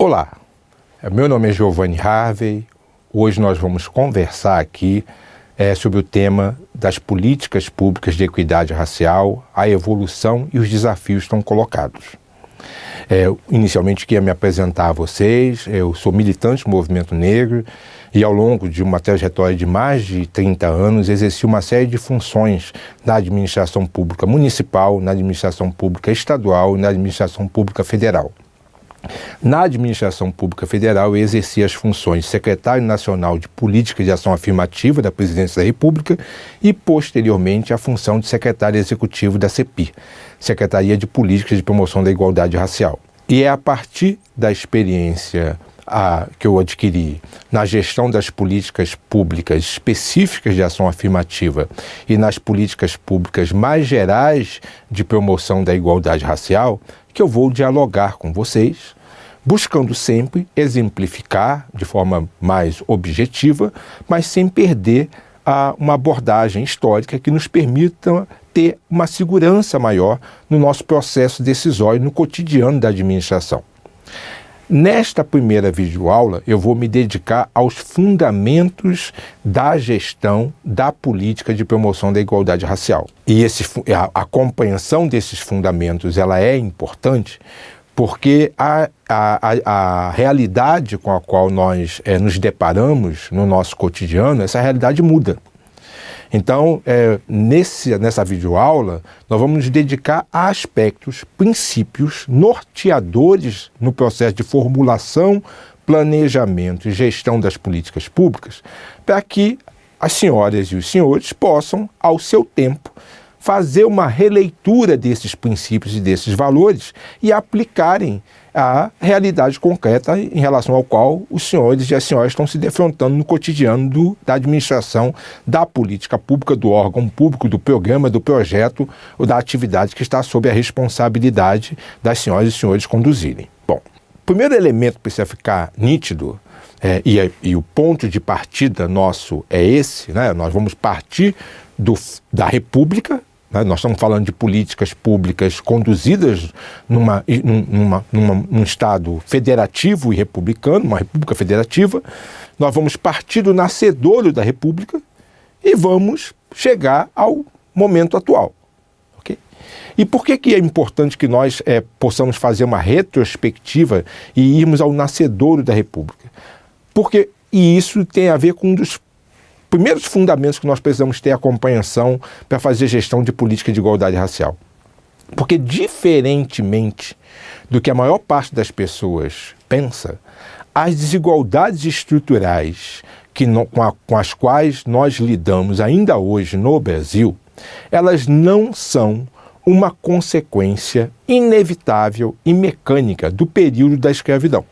Olá, meu nome é Giovanni Harvey. Hoje nós vamos conversar aqui sobre o tema das políticas públicas de equidade racial, a evolução e os desafios que estão colocados. Inicialmente queria me apresentar a vocês. Eu sou militante do movimento negro e ao longo de uma trajetória de mais de 30 anos exerci uma série de funções na administração pública municipal, na administração pública estadual e na administração pública federal. Na administração pública federal, eu exerci as funções de secretário nacional de política de ação afirmativa da Presidência da República e, posteriormente, a função de secretário executivo da CEPI, Secretaria de Políticas de Promoção da Igualdade Racial. E é a partir da experiência que eu adquiri na gestão das políticas públicas específicas de ação afirmativa e nas políticas públicas mais gerais de promoção da igualdade racial, que eu vou dialogar com vocês, buscando sempre exemplificar de forma mais objetiva, mas sem perder uma abordagem histórica que nos permita ter uma segurança maior no nosso processo decisório, no cotidiano da administração. Nesta primeira videoaula, eu vou me dedicar aos fundamentos da gestão da política de promoção da igualdade racial. E a compreensão desses fundamentos ela é importante porque a realidade com a qual nós nos deparamos no nosso cotidiano, essa realidade muda. Então, nessa videoaula, nós vamos nos dedicar a aspectos, princípios norteadores no processo de formulação, planejamento e gestão das políticas públicas, para que as senhoras e os senhores possam, ao seu tempo, fazer uma releitura desses princípios e desses valores e aplicarem a realidade concreta em relação ao qual os senhores e as senhoras estão se defrontando no cotidiano da administração, da política pública, do órgão público, do programa, do projeto ou da atividade que está sob a responsabilidade das senhoras e senhores conduzirem. Bom, o primeiro elemento que precisa ficar nítido, e o ponto de partida nosso é esse, né? Nós vamos partir da República. Nós estamos falando de políticas públicas conduzidas num Estado federativo e republicano, uma república federativa. Nós vamos partir do nascedouro da República e vamos chegar ao momento atual. Okay? E por que é importante que nós possamos fazer uma retrospectiva e irmos ao nascedouro da República? E isso tem a ver com um dos primeiros fundamentos que nós precisamos ter a compreensão para fazer gestão de política de igualdade racial. Porque, diferentemente do que a maior parte das pessoas pensa, as desigualdades estruturais com as quais nós lidamos ainda hoje no Brasil, elas não são uma consequência inevitável e mecânica do período da escravidão.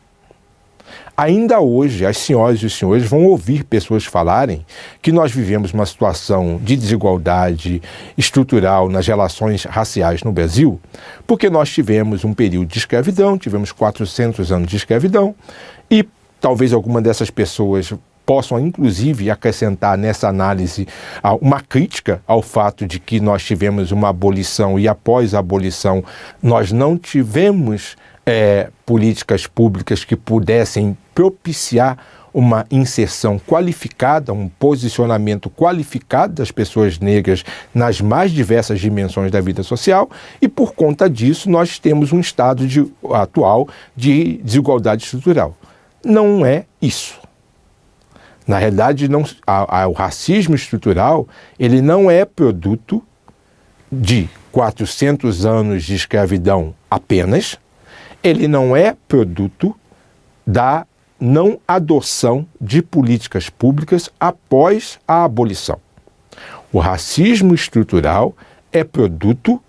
Ainda hoje, as senhoras e os senhores vão ouvir pessoas falarem que nós vivemos uma situação de desigualdade estrutural nas relações raciais no Brasil, porque nós tivemos um período de escravidão, tivemos 400 anos de escravidão, e talvez alguma dessas pessoas possam, inclusive, acrescentar nessa análise uma crítica ao fato de que nós tivemos uma abolição e, após a abolição, nós não tivemos políticas públicas que pudessem propiciar uma inserção qualificada, um posicionamento qualificado das pessoas negras nas mais diversas dimensões da vida social, e por conta disso nós temos um estado atual de desigualdade estrutural. Não é isso. Na realidade, o racismo estrutural ele não é produto de 400 anos de escravidão apenas. Ele não é produto da não adoção de políticas públicas após a abolição. O racismo estrutural é produto,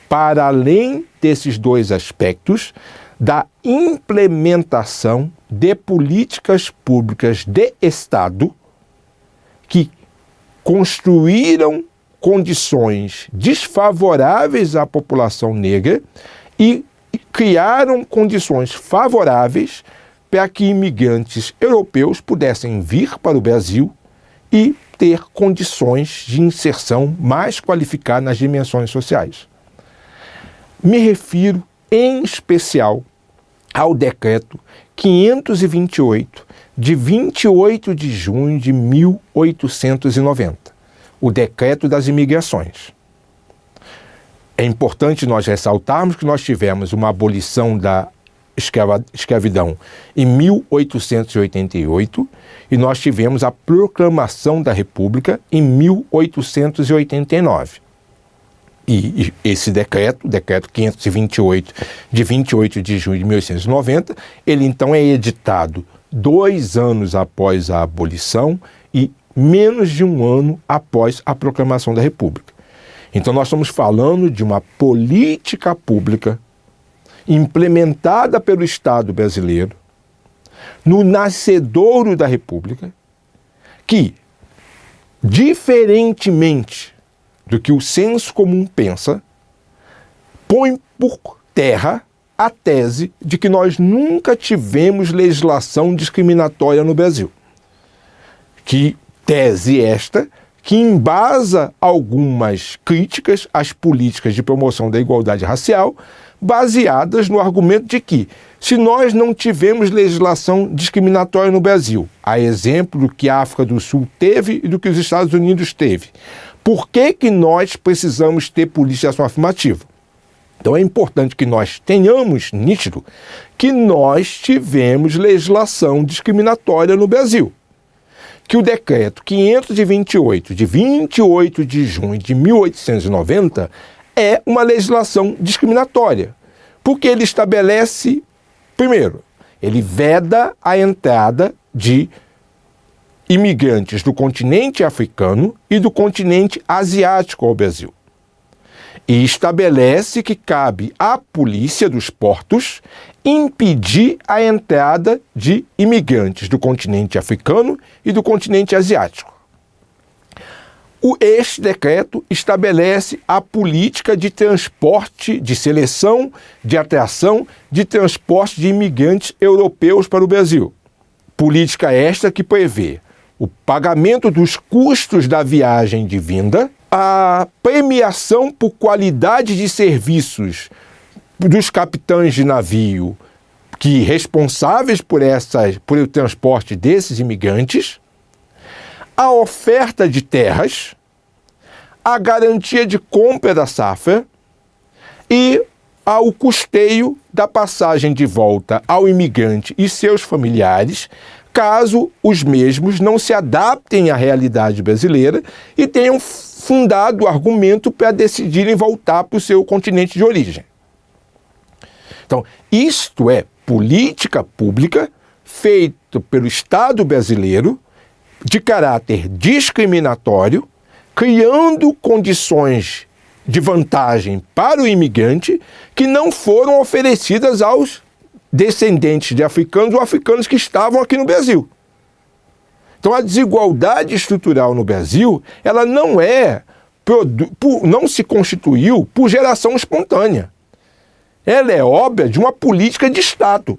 para além desses dois aspectos, da implementação de políticas públicas de Estado que construíram condições desfavoráveis à população negra e criaram condições favoráveis para que imigrantes europeus pudessem vir para o Brasil e ter condições de inserção mais qualificada nas dimensões sociais. Me refiro, em especial, ao decreto 528, de 28 de junho de 1890, o Decreto das Imigrações. É importante nós ressaltarmos que nós tivemos uma abolição da escravidão em 1888 e nós tivemos a proclamação da República em 1889. E esse decreto, o decreto 528, de 28 de junho de 1890, ele então é editado 2 anos após a abolição e menos de 1 ano após a proclamação da República. Então nós estamos falando de uma política pública implementada pelo Estado brasileiro no nascedouro da República, que, diferentemente do que o senso comum pensa, põe por terra a tese de que nós nunca tivemos legislação discriminatória no Brasil. Que tese esta que embasa algumas críticas às políticas de promoção da igualdade racial, baseadas no argumento de que, se nós não tivemos legislação discriminatória no Brasil, a exemplo do que a África do Sul teve e do que os Estados Unidos teve, por que nós precisamos ter política de ação afirmativa? Então é importante que nós tenhamos nítido que nós tivemos legislação discriminatória no Brasil. Que o decreto 528, de 28 de junho de 1890, é uma legislação discriminatória, porque ele estabelece, primeiro, ele veda a entrada de imigrantes do continente africano e do continente asiático ao Brasil. E estabelece que cabe à polícia dos portos impedir a entrada de imigrantes do continente africano e do continente asiático. Este decreto estabelece a política de transporte, de seleção, de atração, de transporte de imigrantes europeus para o Brasil. Política esta que prevê o pagamento dos custos da viagem de vinda, a premiação por qualidade de serviços dos capitães de navio que responsáveis por o transporte desses imigrantes, a oferta de terras, a garantia de compra da safra e ao custeio da passagem de volta ao imigrante e seus familiares, caso os mesmos não se adaptem à realidade brasileira e tenham fundado o argumento para decidirem voltar para o seu continente de origem. Então, isto é política pública feita pelo Estado brasileiro de caráter discriminatório, criando condições de vantagem para o imigrante que não foram oferecidas aos descendentes de africanos ou africanos que estavam aqui no Brasil. Então a desigualdade estrutural no Brasil, ela não se constituiu por geração espontânea. Ela é obra de uma política de Estado.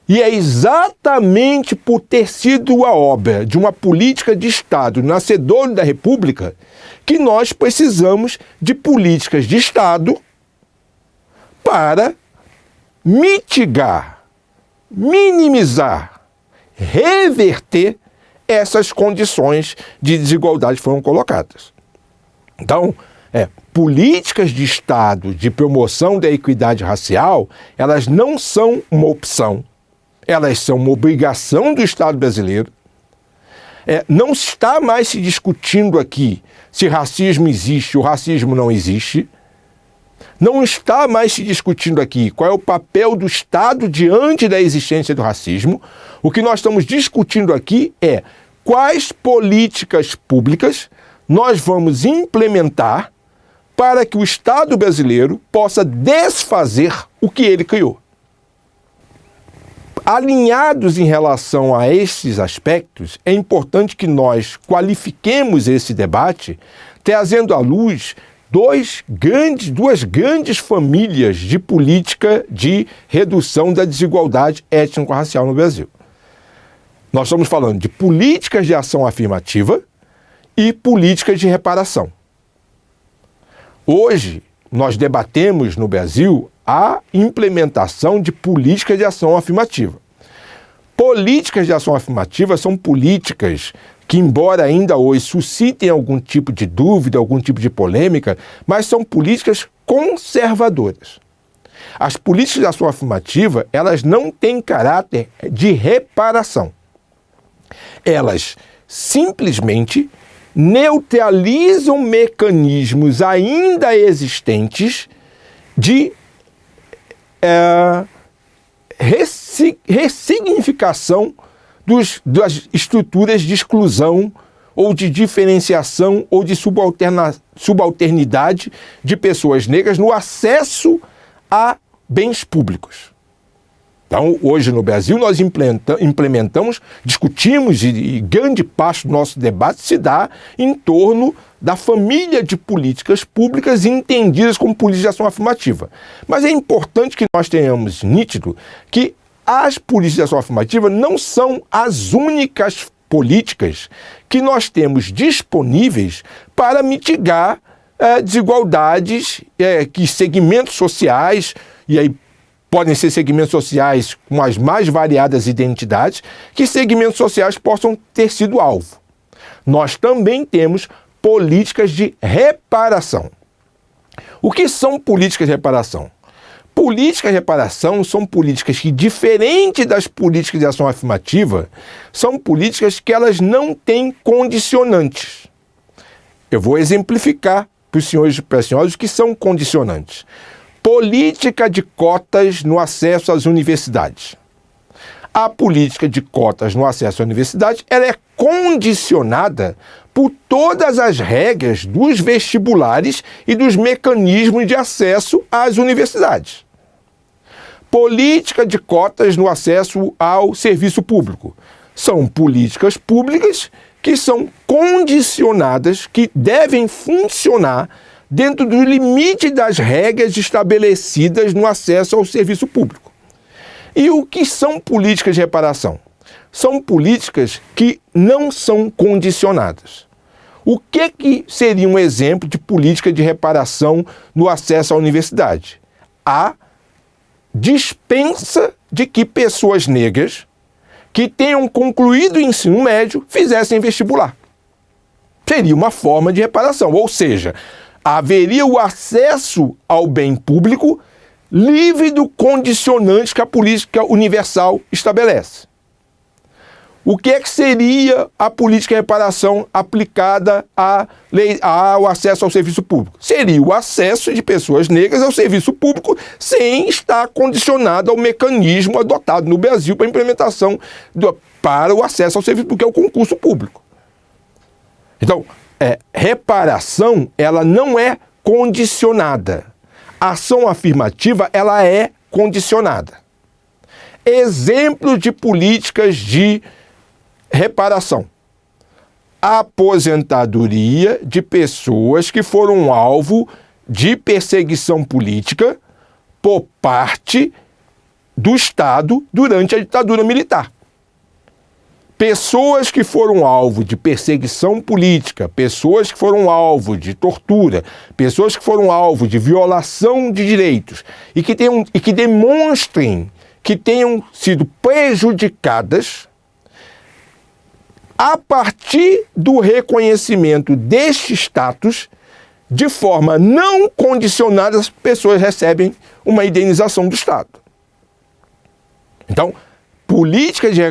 E é exatamente por ter sido a obra de uma política de Estado nascedouro da República que nós precisamos de políticas de Estado para mitigar, minimizar, reverter essas condições de desigualdade que foram colocadas. Então, políticas de Estado de promoção da equidade racial, elas não são uma opção, elas são uma obrigação do Estado brasileiro. Não está mais se discutindo aqui se racismo existe ou racismo não existe. Não está mais se discutindo aqui qual é o papel do Estado diante da existência do racismo. O que nós estamos discutindo aqui é quais políticas públicas nós vamos implementar para que o Estado brasileiro possa desfazer o que ele criou. Alinhados em relação a esses aspectos, é importante que nós qualifiquemos esse debate, trazendo à luz duas grandes famílias de política de redução da desigualdade étnico-racial no Brasil. Nós estamos falando de políticas de ação afirmativa e políticas de reparação. Hoje, nós debatemos no Brasil a implementação de políticas de ação afirmativa. Políticas de ação afirmativa são políticas que, embora ainda hoje suscitem algum tipo de dúvida, algum tipo de polêmica, mas são políticas conservadoras. As políticas de ação afirmativa, elas não têm caráter de reparação. Elas simplesmente neutralizam mecanismos ainda existentes de ressignificação das estruturas de exclusão ou de diferenciação ou de subalternidade de pessoas negras no acesso a bens públicos. Então, hoje no Brasil, nós implementamos, discutimos e grande parte do nosso debate se dá em torno da família de políticas públicas entendidas como políticas de ação afirmativa. Mas é importante que nós tenhamos nítido que as políticas de ação afirmativa não são as únicas políticas que nós temos disponíveis para mitigar desigualdades que segmentos sociais, e aí podem ser segmentos sociais com as mais variadas identidades, que segmentos sociais possam ter sido alvo. Nós também temos políticas de reparação. O que são políticas de reparação? Políticas de reparação são políticas que, diferente das políticas de ação afirmativa, são políticas que elas não têm condicionantes. Eu vou exemplificar para os senhores e para as senhoras o que são condicionantes. Política de cotas no acesso às universidades. A política de cotas no acesso à universidade ela é condicionada por todas as regras dos vestibulares e dos mecanismos de acesso às universidades. Política de cotas no acesso ao serviço público. São políticas públicas que são condicionadas, que devem funcionar dentro do limite das regras estabelecidas no acesso ao serviço público. E o que são políticas de reparação? São políticas que não são condicionadas. O que seria um exemplo de política de reparação no acesso à universidade? A dispensa de que pessoas negras que tenham concluído o ensino médio fizessem vestibular. Seria uma forma de reparação, ou seja, haveria o acesso ao bem público livre do condicionante que a política universal estabelece. O que seria a política de reparação aplicada ao acesso ao serviço público? Seria o acesso de pessoas negras ao serviço público sem estar condicionado ao mecanismo adotado no Brasil para a implementação para o acesso ao serviço público, que é o concurso público. Então, reparação, ela não é condicionada. A ação afirmativa, ela é condicionada. Exemplos de políticas de reparação. Aposentadoria de pessoas que foram alvo de perseguição política por parte do Estado durante a ditadura militar. Pessoas que foram alvo de perseguição política, pessoas que foram alvo de tortura, pessoas que foram alvo de violação de direitos e que demonstrem que tenham sido prejudicadas a partir do reconhecimento deste status, de forma não condicionada, as pessoas recebem uma indenização do Estado. Então, políticas de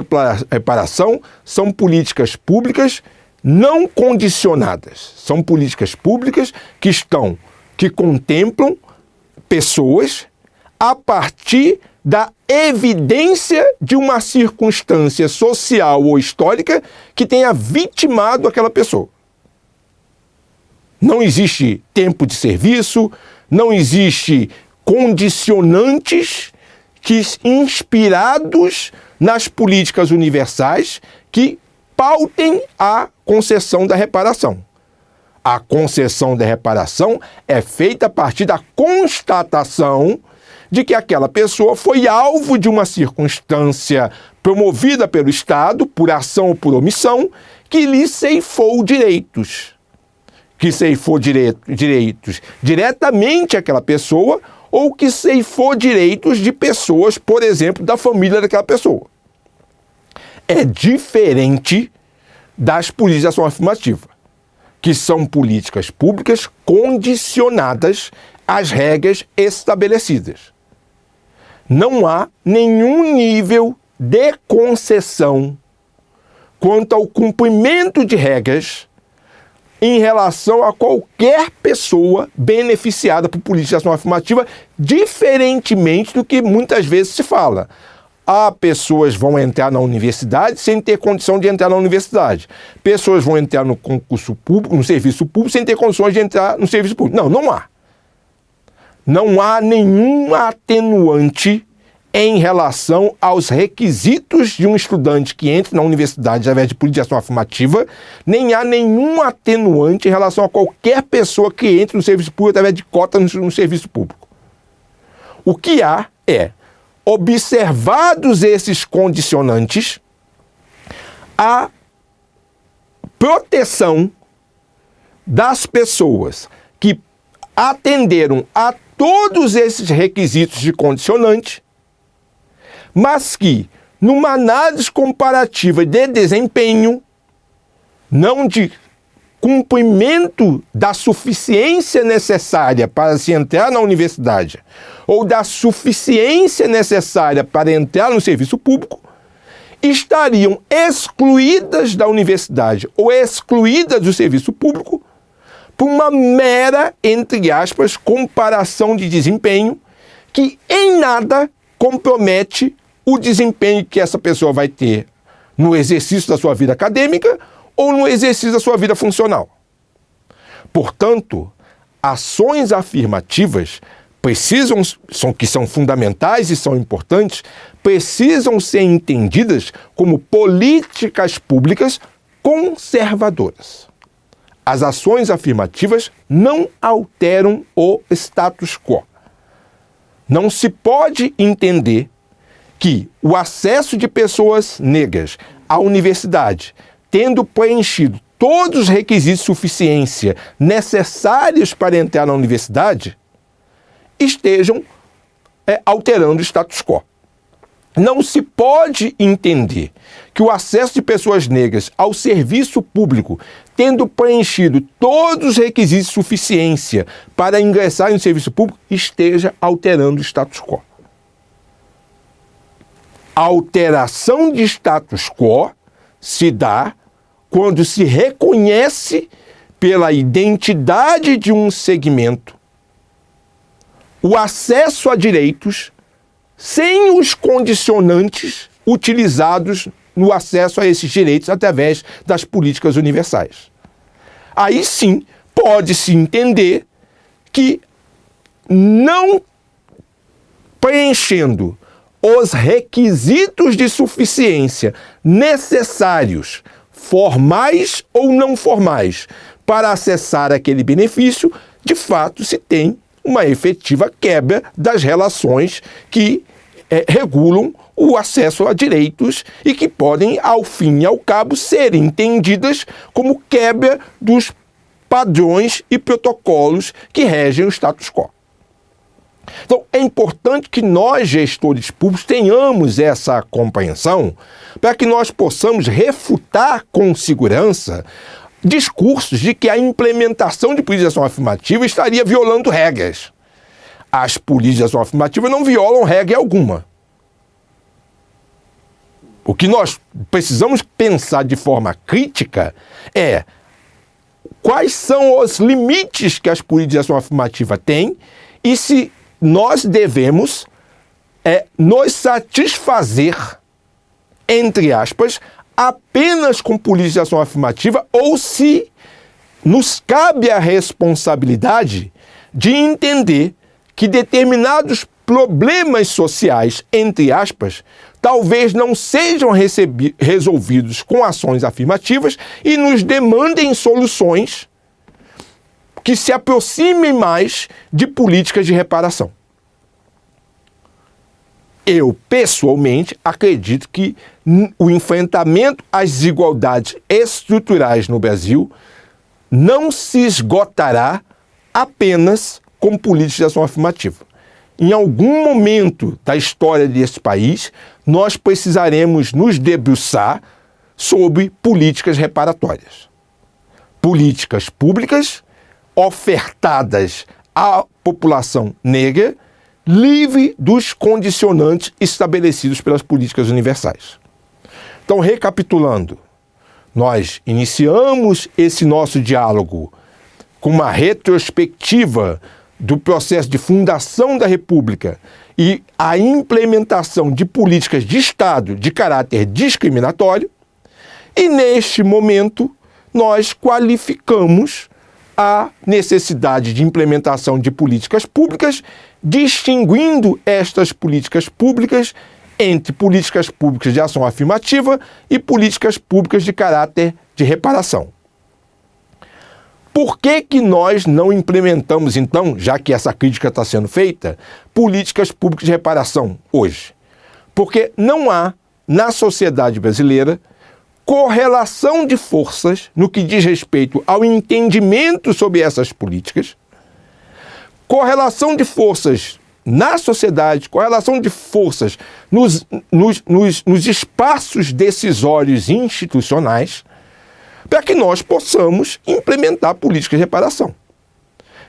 reparação são políticas públicas não condicionadas. São políticas públicas que contemplam pessoas a partir da evidência de uma circunstância social ou histórica que tenha vitimado aquela pessoa. Não existe tempo de serviço, não existe condicionantes inspirados nas políticas universais que pautem a concessão da reparação. A concessão da reparação é feita a partir da constatação de que aquela pessoa foi alvo de uma circunstância promovida pelo Estado, por ação ou por omissão, que lhe ceifou direitos. Que ceifou direitos diretamente àquela pessoa ou que ceifou direitos de pessoas, por exemplo, da família daquela pessoa. É diferente das políticas de ação afirmativa, que são políticas públicas condicionadas às regras estabelecidas. Não há nenhum nível de concessão quanto ao cumprimento de regras em relação a qualquer pessoa beneficiada por política de ação afirmativa, diferentemente do que muitas vezes se fala. Pessoas vão entrar na universidade sem ter condição de entrar na universidade. Pessoas vão entrar no concurso público, no serviço público, sem ter condições de entrar no serviço público. Não há. Não há nenhum atenuante em relação aos requisitos de um estudante que entre na universidade através de política de ação afirmativa, nem há nenhum atenuante em relação a qualquer pessoa que entre no serviço público através de cota no serviço público. O que há é, observados esses condicionantes, a proteção das pessoas que atenderam a todos esses requisitos de condicionante, mas que, numa análise comparativa de desempenho, não de cumprimento da suficiência necessária para se entrar na universidade ou da suficiência necessária para entrar no serviço público, estariam excluídas da universidade ou excluídas do serviço público por uma mera, entre aspas, comparação de desempenho que em nada compromete o desempenho que essa pessoa vai ter no exercício da sua vida acadêmica ou no exercício da sua vida funcional. Portanto, ações afirmativas que são fundamentais e são importantes, precisam ser entendidas como políticas públicas conservadoras. As ações afirmativas não alteram o status quo. Não se pode entender que o acesso de pessoas negras à universidade, tendo preenchido todos os requisitos de suficiência necessários para entrar na universidade, estejam alterando o status quo. Não se pode entender que o acesso de pessoas negras ao serviço público, tendo preenchido todos os requisitos de suficiência para ingressar no serviço público, esteja alterando o status quo. A alteração de status quo se dá quando se reconhece pela identidade de um segmento o acesso a direitos sem os condicionantes utilizados no acesso a esses direitos através das políticas universais. Aí sim pode-se entender que, não preenchendo os requisitos de suficiência necessários, formais ou não formais, para acessar aquele benefício, de fato se tem uma efetiva quebra das relações que regulam o acesso a direitos e que podem, ao fim e ao cabo, ser entendidas como quebra dos padrões e protocolos que regem o status quo. Então, é importante que nós, gestores públicos, tenhamos essa compreensão para que nós possamos refutar com segurança discursos de que a implementação de políticas de ação afirmativa estaria violando regras. As políticas de ação afirmativa não violam regra alguma. O que nós precisamos pensar de forma crítica é quais são os limites que as políticas de ação afirmativa têm e se nós devemos nos satisfazer, entre aspas, apenas com políticas de ação afirmativa ou se nos cabe a responsabilidade de entender que determinados problemas sociais, entre aspas, talvez não sejam resolvidos com ações afirmativas e nos demandem soluções que se aproximem mais de políticas de reparação. Eu, pessoalmente, acredito que o enfrentamento às desigualdades estruturais no Brasil não se esgotará apenas com políticas de ação afirmativa. em algum momento da história desse país, nós precisaremos nos debruçar sobre políticas reparatórias. Políticas públicas ofertadas à população negra, livre dos condicionantes estabelecidos pelas políticas universais. Então, recapitulando, nós iniciamos esse nosso diálogo com uma retrospectiva do processo de fundação da República e a implementação de políticas de Estado de caráter discriminatório, e neste momento nós qualificamos a necessidade de implementação de políticas públicas, distinguindo estas políticas públicas entre políticas públicas de ação afirmativa e políticas públicas de caráter de reparação. Por que nós não implementamos, então, já que essa crítica está sendo feita, políticas públicas de reparação hoje? Porque não há, na sociedade brasileira, correlação de forças no que diz respeito ao entendimento sobre essas políticas, correlação de forças na sociedade, correlação de forças nos espaços decisórios institucionais, para que nós possamos implementar políticas de reparação.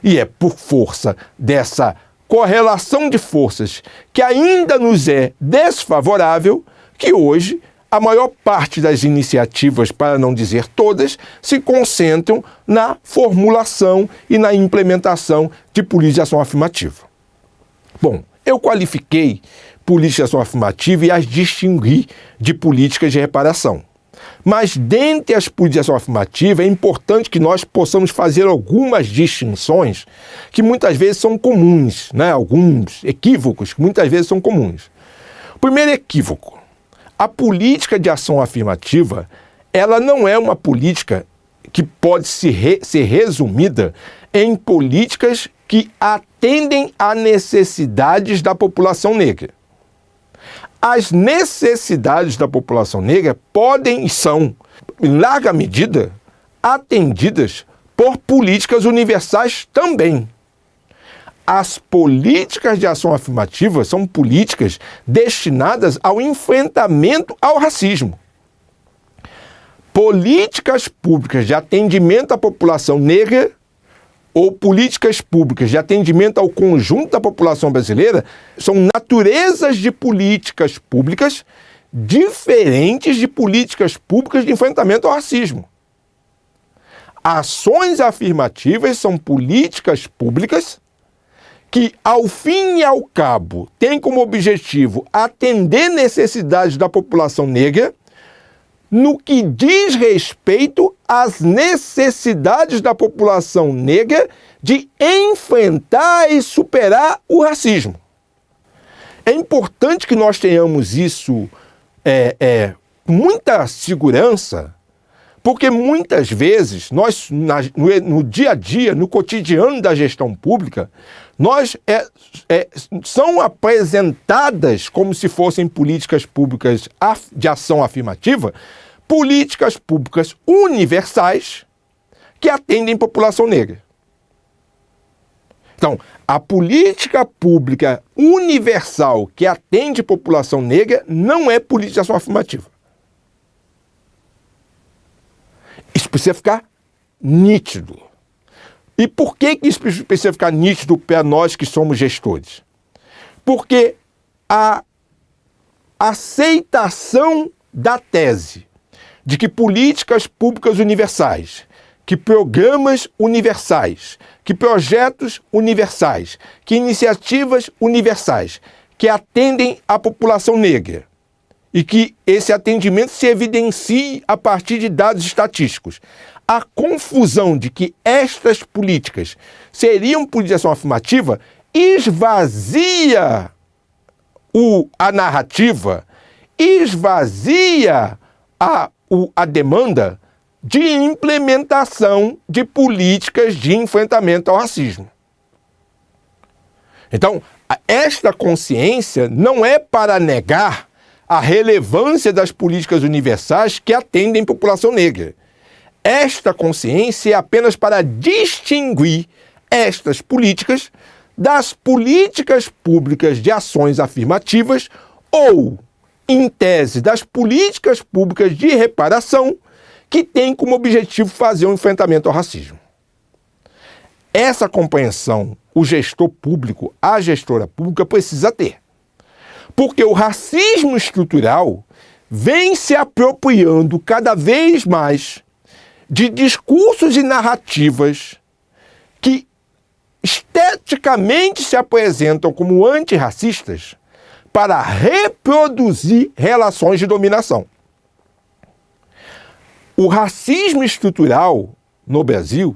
E é por força dessa correlação de forças que ainda nos é desfavorável que hoje a maior parte das iniciativas, para não dizer todas, se concentram na formulação e na implementação de políticas de ação afirmativa. Bom, eu qualifiquei políticas de ação afirmativa e as distingui de políticas de reparação. Mas, dentre as políticas de ação afirmativa, é importante que nós possamos fazer algumas distinções que muitas vezes são comuns, né? Alguns equívocos que muitas vezes são comuns. O primeiro equívoco: a política de ação afirmativa, ela não é uma política que pode ser resumida em políticas que atendem a necessidades da população negra. As necessidades da população negra podem e são, em larga medida, atendidas por políticas universais também. As políticas de ação afirmativa são políticas destinadas ao enfrentamento ao racismo. Políticas públicas de atendimento à população negra ou políticas públicas de atendimento ao conjunto da população brasileira são naturezas de políticas públicas diferentes de políticas públicas de enfrentamento ao racismo. Ações afirmativas são políticas públicas que, ao fim e ao cabo, têm como objetivo atender necessidades da população negra no que diz respeito às necessidades da população negra de enfrentar e superar o racismo. É importante que nós tenhamos isso com muita segurança, porque muitas vezes nós, no dia a dia, no cotidiano da gestão pública, são apresentadas como se fossem políticas públicas de ação afirmativa, políticas públicas universais que atendem a população negra. Então, a política pública universal que atende a população negra não é política de ação afirmativa. Isso precisa ficar nítido. E por que isso precisa ficar nítido para nós que somos gestores? Porque a aceitação da tese de que políticas públicas universais, que programas universais, que projetos universais, que iniciativas universais que atendem a população negra e que esse atendimento se evidencie a partir de dados estatísticos, a confusão de que estas políticas seriam políticas de ação afirmativa esvazia a narrativa, esvazia a demanda de implementação de políticas de enfrentamento ao racismo. Então, esta consciência não é para negar a relevância das políticas universais que atendem a população negra. Esta consciência é apenas para distinguir estas políticas das políticas públicas de ações afirmativas ou, em tese, das políticas públicas de reparação que têm como objetivo fazer um enfrentamento ao racismo. Essa compreensão o gestor público, a gestora pública precisa ter. Porque o racismo estrutural vem se apropriando cada vez mais de discursos e narrativas que esteticamente se apresentam como antirracistas para reproduzir relações de dominação. O racismo estrutural no Brasil,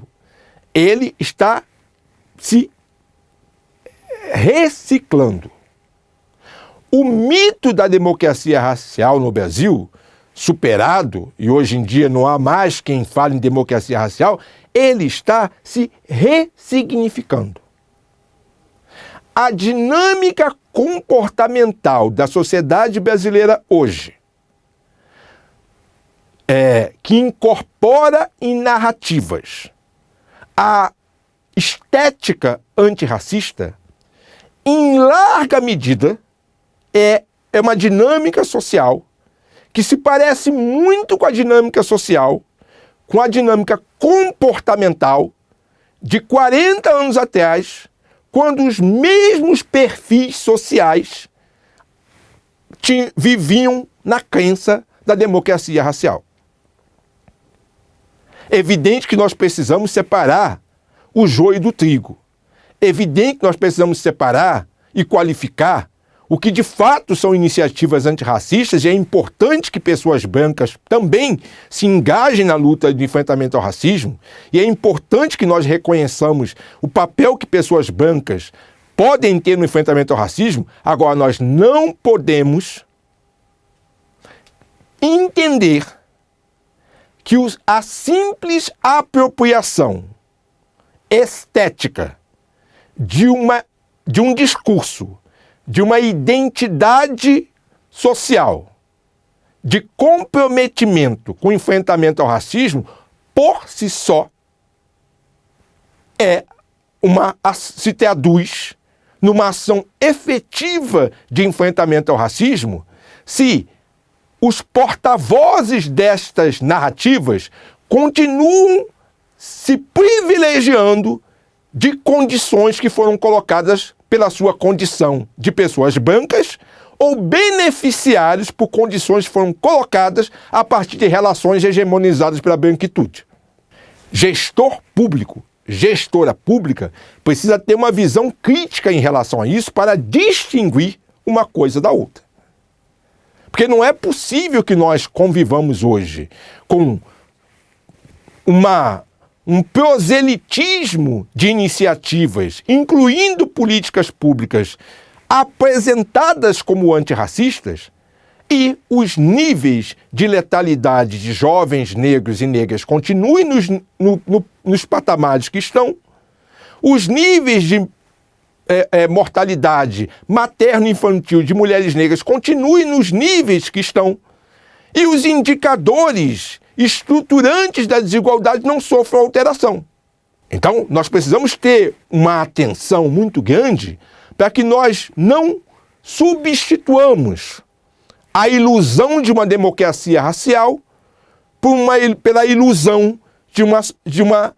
ele está se reciclando. O mito da democracia racial no Brasil, superado, e hoje em dia não há mais quem fale em democracia racial, ele está se ressignificando. A dinâmica comportamental da sociedade brasileira hoje, que incorpora em narrativas a estética antirracista, em larga medida, é uma dinâmica social que se parece muito com a dinâmica social, com a dinâmica comportamental de 40 anos atrás, quando os mesmos perfis sociais viviam na crença da democracia racial. É evidente que nós precisamos separar o joio do trigo. É evidente que nós precisamos separar e qualificar o que de fato são iniciativas antirracistas, e é importante que pessoas brancas também se engajem na luta de enfrentamento ao racismo, e é importante que nós reconheçamos o papel que pessoas brancas podem ter no enfrentamento ao racismo. Agora, nós não podemos entender que a simples apropriação estética de um discurso, de uma identidade social, de comprometimento com o enfrentamento ao racismo, por si só, se traduz numa ação efetiva de enfrentamento ao racismo, se os porta-vozes destas narrativas continuam se privilegiando de condições que foram colocadas pela sua condição de pessoas brancas ou beneficiários por condições que foram colocadas a partir de relações hegemonizadas pela branquitude. Gestor público, gestora pública, precisa ter uma visão crítica em relação a isso para distinguir uma coisa da outra. Porque não é possível que nós convivamos hoje com um proselitismo de iniciativas, incluindo políticas públicas apresentadas como antirracistas, e os níveis de letalidade de jovens negros e negras continuem nos patamares que estão, os níveis de mortalidade materno-infantil de mulheres negras continuem nos níveis que estão, e os indicadores estruturantes da desigualdade não sofram alteração. Então, nós precisamos ter uma atenção muito grande para que nós não substituamos a ilusão de uma democracia racial pela ilusão de uma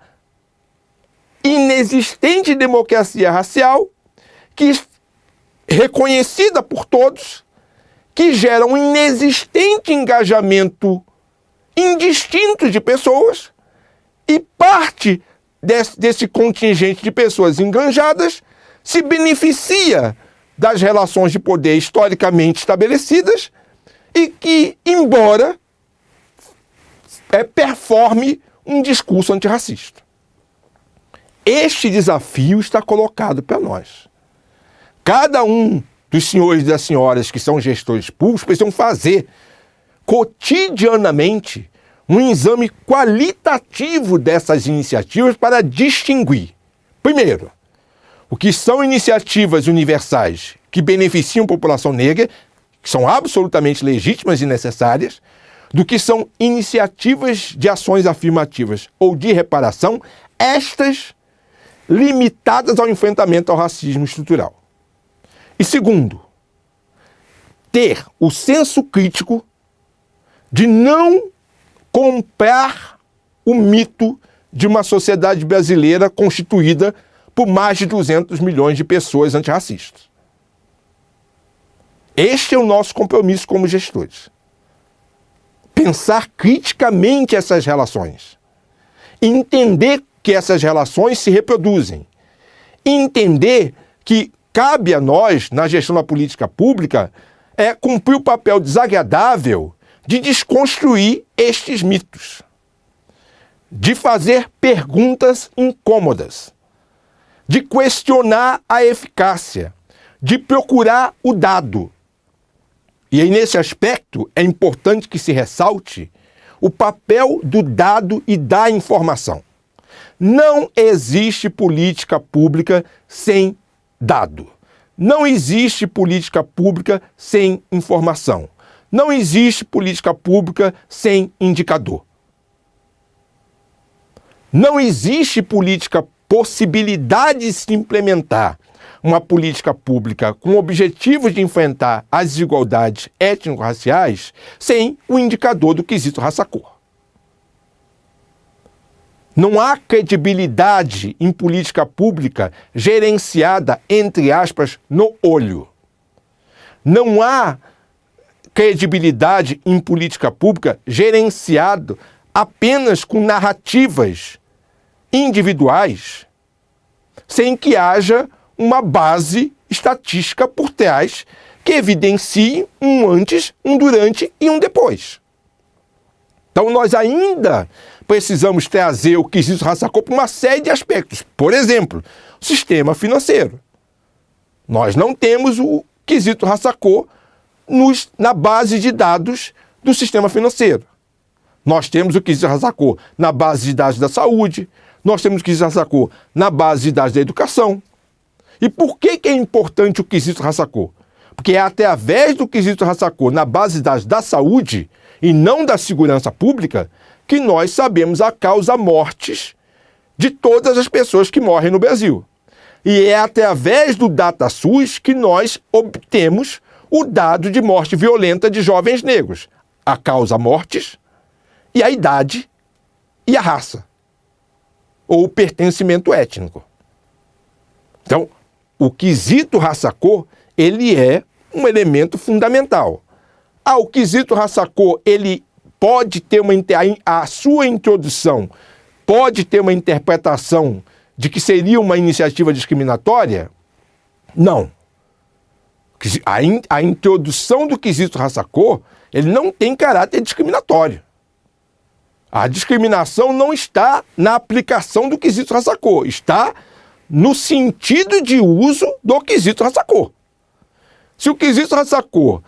inexistente democracia racial reconhecida por todos, que gera um inexistente engajamento indistinto de pessoas, e parte desse contingente de pessoas enganjadas se beneficia das relações de poder historicamente estabelecidas e que, embora performe um discurso antirracista. Este desafio está colocado para nós. Cada um dos senhores e das senhoras que são gestores públicos precisam fazer cotidianamente um exame qualitativo dessas iniciativas para distinguir, primeiro, o que são iniciativas universais que beneficiam a população negra, que são absolutamente legítimas e necessárias, do que são iniciativas de ações afirmativas ou de reparação, estas limitadas ao enfrentamento ao racismo estrutural. E segundo, ter o senso crítico de não comprar o mito de uma sociedade brasileira constituída por mais de 200 milhões de pessoas antirracistas. Este é o nosso compromisso como gestores. Pensar criticamente essas relações. Entender que essas relações se reproduzem. Entender que cabe a nós, na gestão da política pública, cumprir o papel desagradável de desconstruir estes mitos. De fazer perguntas incômodas. De questionar a eficácia. De procurar o dado. E aí, nesse aspecto, é importante que se ressalte o papel do dado e da informação. Não existe política pública sem dado. Não existe política pública sem informação. Não existe política pública sem indicador. Não existe possibilidade de se implementar uma política pública com o objetivo de enfrentar as desigualdades étnico-raciais sem o indicador do quesito raça-cor. Não há credibilidade em política pública gerenciada, entre aspas, no olho. Não há credibilidade em política pública gerenciada apenas com narrativas individuais, sem que haja uma base estatística por trás que evidencie um antes, um durante e um depois. Então nós ainda precisamos trazer o quesito raça-cor para uma série de aspectos. Por exemplo, o sistema financeiro. Nós não temos o quesito raça-cor na base de dados do sistema financeiro. Nós temos o quesito raça-cor na base de dados da saúde, nós temos o quesito raça-cor na base de dados da educação. E por que é importante o quesito raça-cor? Porque é através do quesito raça-cor na base de dados da saúde e não da segurança pública que nós sabemos a causa mortes de todas as pessoas que morrem no Brasil. E é através do DataSUS que nós obtemos o dado de morte violenta de jovens negros. A causa mortes e a idade e a raça. Ou o pertencimento étnico. Então, o quesito raça-cor, ele é um elemento fundamental. O quesito raça-cor, ele pode ter a sua introdução pode ter uma interpretação de que seria uma iniciativa discriminatória? Não. A introdução do quesito raça-cor, ele não tem caráter discriminatório. A discriminação não está na aplicação do quesito raça-cor, está no sentido de uso do quesito raça-cor. Se o quesito raça-cor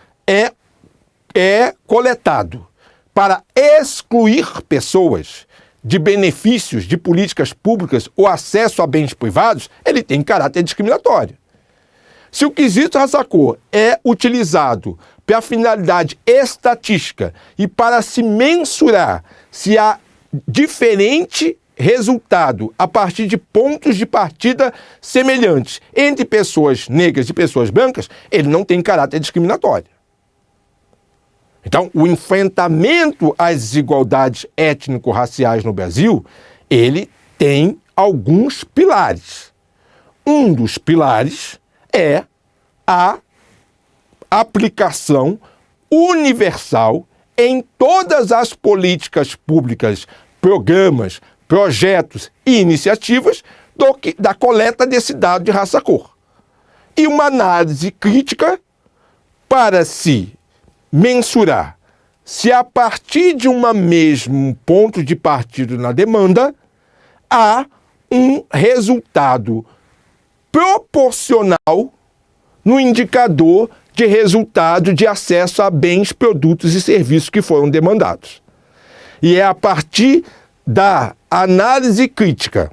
é coletado para excluir pessoas de benefícios de políticas públicas ou acesso a bens privados, ele tem caráter discriminatório. Se o quesito raça-cor é utilizado para finalidade estatística e para se mensurar se há diferente resultado a partir de pontos de partida semelhantes entre pessoas negras e pessoas brancas, ele não tem caráter discriminatório. Então, o enfrentamento às desigualdades étnico-raciais no Brasil, ele tem alguns pilares. Um dos pilares é a aplicação universal em todas as políticas públicas, programas, projetos e iniciativas da coleta desse dado de raça-cor. E uma análise crítica para se mensurar se a partir de um mesmo ponto de partida na demanda há um resultado proporcional no indicador de resultado de acesso a bens, produtos e serviços que foram demandados. E é a partir da análise crítica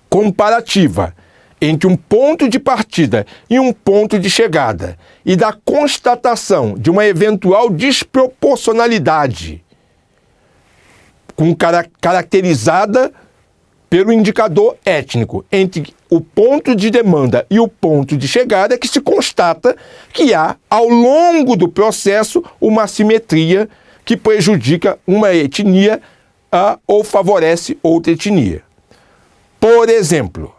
comparativa entre um ponto de partida e um ponto de chegada e da constatação de uma eventual desproporcionalidade caracterizada pelo indicador étnico, entre o ponto de demanda e o ponto de chegada, que se constata que há, ao longo do processo, uma assimetria que prejudica uma etnia ou favorece outra etnia. Por exemplo,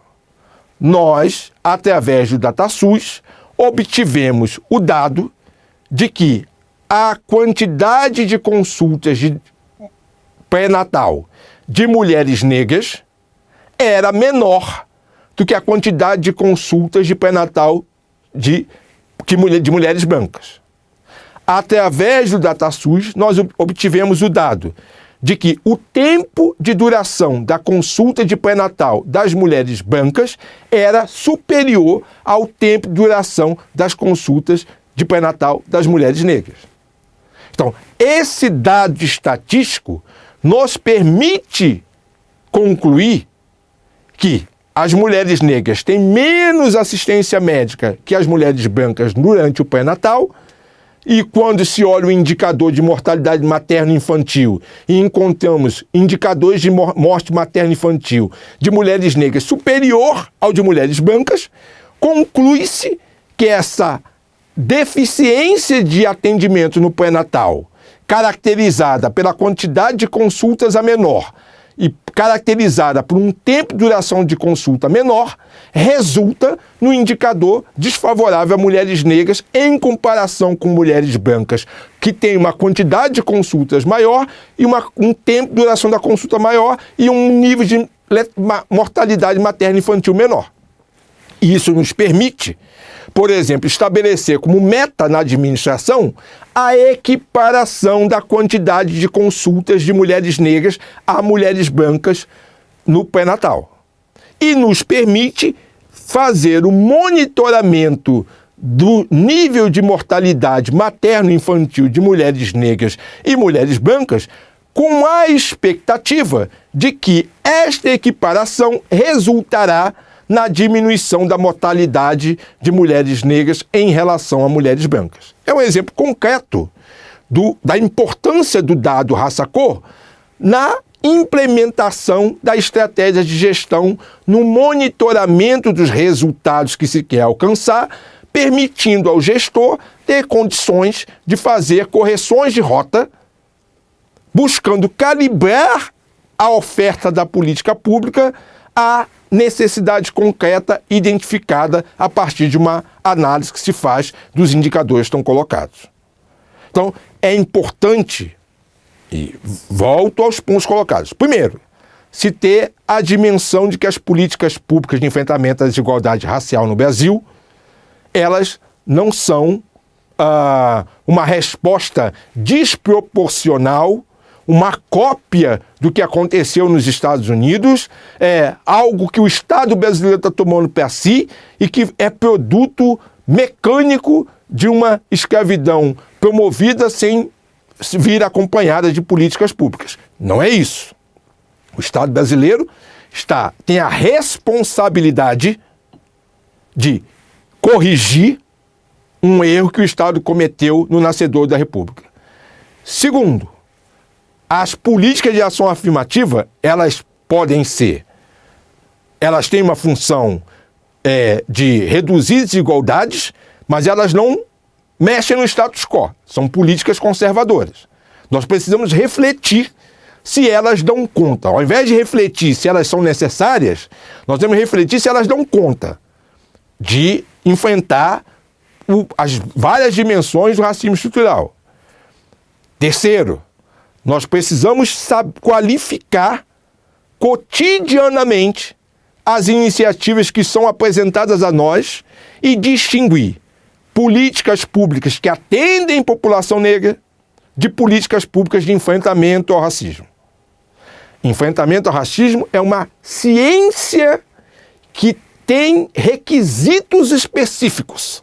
nós, através do DataSUS, obtivemos o dado de que a quantidade de consultas de pré-natal de mulheres negras era menor do que a quantidade de consultas de pré-natal de mulheres brancas. Através do DataSUS, nós obtivemos o dado de que o tempo de duração da consulta de pré-natal das mulheres brancas era superior ao tempo de duração das consultas de pré-natal das mulheres negras. Então, esse dado estatístico nos permite concluir que as mulheres negras têm menos assistência médica que as mulheres brancas durante o pré-natal, e quando se olha o indicador de mortalidade materno-infantil e encontramos indicadores de morte materno-infantil de mulheres negras superior ao de mulheres brancas, conclui-se que essa deficiência de atendimento no pré-natal, caracterizada pela quantidade de consultas a menor e caracterizada por um tempo de duração de consulta menor, resulta no indicador desfavorável a mulheres negras em comparação com mulheres brancas, que têm uma quantidade de consultas maior e um tempo de duração da consulta maior e um nível de mortalidade materno-infantil menor. Isso nos permite, por exemplo, estabelecer como meta na administração a equiparação da quantidade de consultas de mulheres negras a mulheres brancas no pré-natal. E nos permite fazer o monitoramento do nível de mortalidade materno-infantil de mulheres negras e mulheres brancas com a expectativa de que esta equiparação resultará na diminuição da mortalidade de mulheres negras em relação a mulheres brancas. É um exemplo concreto da importância do dado raça-cor na implementação da estratégia de gestão no monitoramento dos resultados que se quer alcançar, permitindo ao gestor ter condições de fazer correções de rota, buscando calibrar a oferta da política pública à necessidade concreta identificada a partir de uma análise que se faz dos indicadores que estão colocados. Então, é importante, e volto aos pontos colocados. Primeiro, se ter a dimensão de que as políticas públicas de enfrentamento à desigualdade racial no Brasil, elas não são uma resposta desproporcional, uma cópia do que aconteceu nos Estados Unidos, algo que o Estado brasileiro está tomando para si e que é produto mecânico de uma escravidão promovida sem vir acompanhada de políticas públicas. Não é isso. O Estado brasileiro tem a responsabilidade de corrigir um erro que o Estado cometeu no nascedor da República. Segundo, as políticas de ação afirmativa, elas têm uma função de reduzir desigualdades, mas elas não mexem no status quo. São políticas conservadoras. Nós precisamos refletir se elas dão conta. Ao invés de refletir se elas são necessárias, nós temos que refletir se elas dão conta de enfrentar as várias dimensões do racismo estrutural. Terceiro, nós precisamos qualificar cotidianamente as iniciativas que são apresentadas a nós e distinguir políticas públicas que atendem a população negra de políticas públicas de enfrentamento ao racismo. Enfrentamento ao racismo é uma ciência que tem requisitos específicos.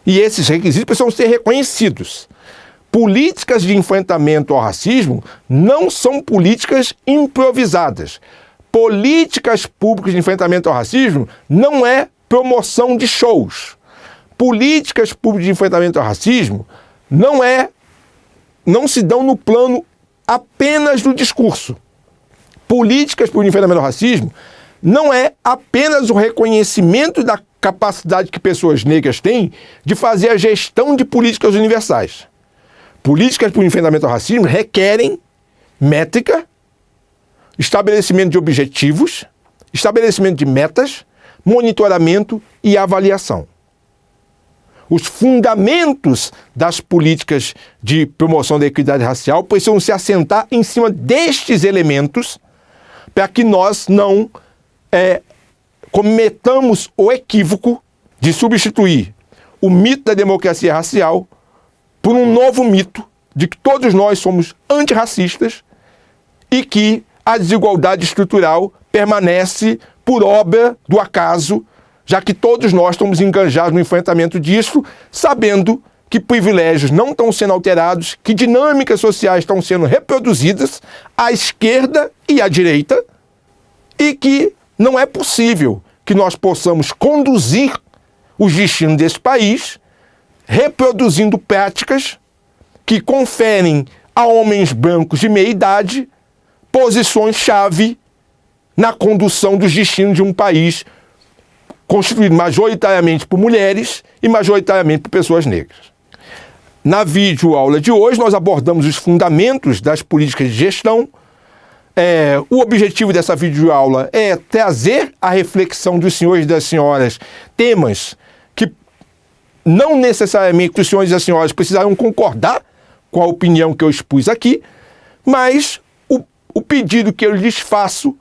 E esses requisitos precisam ser reconhecidos. Políticas de enfrentamento ao racismo não são políticas improvisadas. Políticas públicas de enfrentamento ao racismo não é promoção de shows. Políticas públicas de enfrentamento ao racismo não se dão no plano apenas do discurso. políticas para o enfrentamento do racismo não é apenas o reconhecimento da capacidade que pessoas negras têm de fazer a gestão de políticas universais. Políticas para o enfrentamento ao racismo requerem métrica, estabelecimento de objetivos, estabelecimento de metas, monitoramento e avaliação. Os fundamentos das políticas de promoção da equidade racial precisam se assentar em cima destes elementos para que nós não cometamos o equívoco de substituir o mito da democracia racial por um novo mito de que todos nós somos antirracistas e que a desigualdade estrutural permanece por obra do acaso, já que todos nós estamos enganjados no enfrentamento disso, sabendo que privilégios não estão sendo alterados, que dinâmicas sociais estão sendo reproduzidas à esquerda e à direita, e que não é possível que nós possamos conduzir os destinos desse país reproduzindo práticas que conferem a homens brancos de meia idade posições-chave na condução dos destinos de um país constituído majoritariamente por mulheres e majoritariamente por pessoas negras. Na videoaula de hoje, nós abordamos os fundamentos das políticas de gestão. O objetivo dessa videoaula é trazer à reflexão dos senhores e das senhoras temas que não necessariamente os senhores e as senhoras precisaram concordar com a opinião que eu expus aqui, mas o pedido que eu lhes faço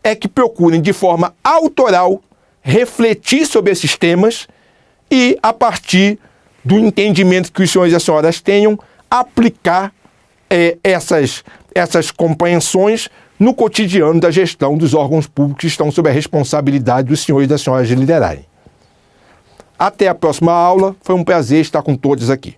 é que procurem de forma autoral refletir sobre esses temas e, a partir do entendimento que os senhores e as senhoras tenham, aplicar essas compreensões no cotidiano da gestão dos órgãos públicos que estão sob a responsabilidade dos senhores e das senhoras de liderarem. Até a próxima aula. Foi um prazer estar com todos aqui.